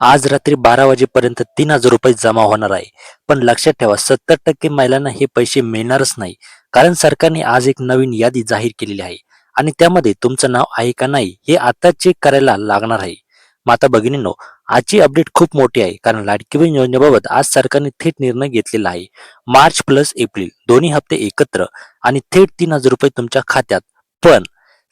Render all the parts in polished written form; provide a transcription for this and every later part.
आज रात्री 12 वाजेपर्यंत 3,000 रुपये जमा होणार आहे. पण लक्षात ठेवा 70% महिलांना हे पैसे मिळणारच नाही. कारण सरकारने आज एक नवीन यादी जाहीर केलेली आहे आणि त्यामध्ये तुमचं नाव आहे का नाही हे आता चेक करायला लागणार आहे. माता भगिनींनो, आजची अपडेट खूप मोठी आहे कारण लाडकी बहीण योजनेबाबत आज सरकारने थेट निर्णय घेतलेला आहे. मार्च प्लस एप्रिल दोन्ही हप्ते एकत्र आणि थेट 3,000 रुपये तुमच्या खात्यात. पण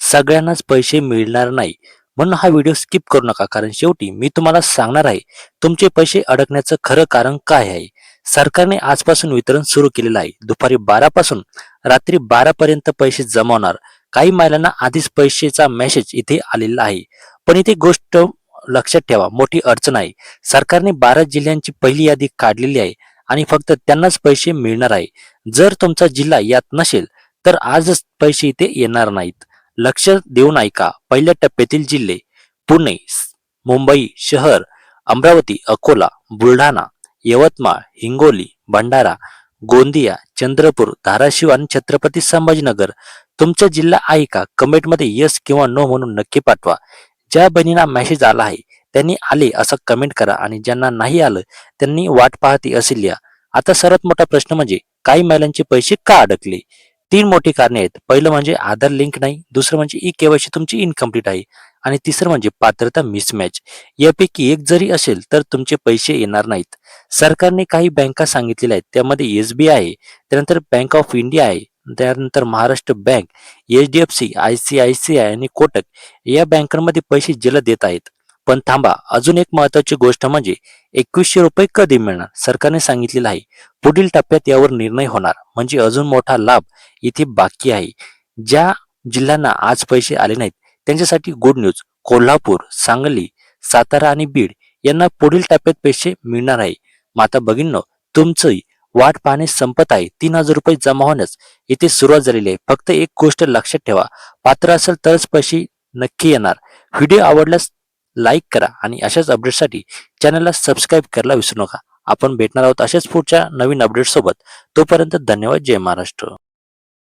सगळ्यांनाच पैसे मिळणार नाही. म्हणून हा व्हिडिओ स्किप करू नका कारण शेवटी मी तुम्हाला सांगणार आहे तुमचे पैसे अडकण्याचं खरं कारण काय आहे. सरकारने आजपासून वितरण सुरू केलेलं आहे. दुपारी 12 पासून रात्री 12 पर्यंत पैसे जमा होणार. काही महिलांना आधीच पैशाचा मेसेज इथे आलेला आहे. पण इथे गोष्ट लक्षात ठेवा, मोठी अडचण आहे. सरकारने 12 जिल्ह्यांची पहिली यादी काढलेली आहे आणि फक्त त्यांनाच पैसे मिळणार आहे. जर तुमचा जिल्हा यात नसेल तर आजच पैसे इथे येणार नाहीत. लक्ष देऊन ऐका. पहिल्या टप्प्यातील जिल्हे: पुणे, मुंबई शहर, अमरावती, अकोला, बुलढाणा, यवतमाळ, हिंगोली, भंडारा, गोंदिया, चंद्रपूर, धाराशिव आणि छत्रपती संभाजीनगर. तुमचा जिल्हा आहे का? कमेंटमध्ये येस किंवा नो म्हणून नक्की पाठवा. ज्या बहिणींना मेसेज आला आहे त्यांनी आले असं कमेंट करा आणि ज्यांना नाही आलं त्यांनी वाट पाहते असे लिहा. आता सर्वात मोठा प्रश्न म्हणजे काही महिलांचे पैसे का अडकले? 3 मोठी कारणे आहेत. पहिलं म्हणजे आधार लिंक नाही, दुसरं म्हणजे ई-केवायसी तुमची इनकम्प्लीट आहे आणि तिसरं म्हणजे पात्रता मिसमॅच. यापैकी एक जरी असेल तर तुमचे पैसे येणार नाहीत. सरकारने काही बँका सांगितलेल्या आहेत. त्यामध्ये एसबीआय आहे, त्यानंतर बँक ऑफ इंडिया आहे, त्यानंतर महाराष्ट्र बँक, एचडीएफसी, आयसीआयसीआय आणि कोटक या बँकांमध्ये पैसे जलद देत आहेत. पण थांबा, अजून एक महत्वाची गोष्ट म्हणजे 2100 रुपये कधी मिळणार? सरकारने सांगितलेलं आहे पुढील टप्प्यात यावर निर्णय होणार. म्हणजे अजून मोठा लाभ इथे बाकी आहे. ज्या जिल्ह्यांना आज पैसे आले नाहीत त्यांच्यासाठी गुड न्यूज: कोल्हापूर, सांगली, सातारा आणि बीड यांना पुढील टप्प्यात पैसे मिळणार आहे. माता भगिनींनो, तुमची वाट पाहणे संपत आहे. 3,000 रुपये जमा होण्यास इथे सुरुवात झालेली आहे. फक्त एक गोष्ट लक्षात ठेवा, पात्र असेल तरच पैसे नक्की येणार. व्हिडिओ आवडल्यास लाईक करा आणि अशाच अपडेटसाठी चॅनलला सबस्क्राईब करायला विसरू नका. आपण भेटणार आहोत अशाच पुढच्या नवीन अपडेट सोबत. तोपर्यंत धन्यवाद. जय महाराष्ट्र.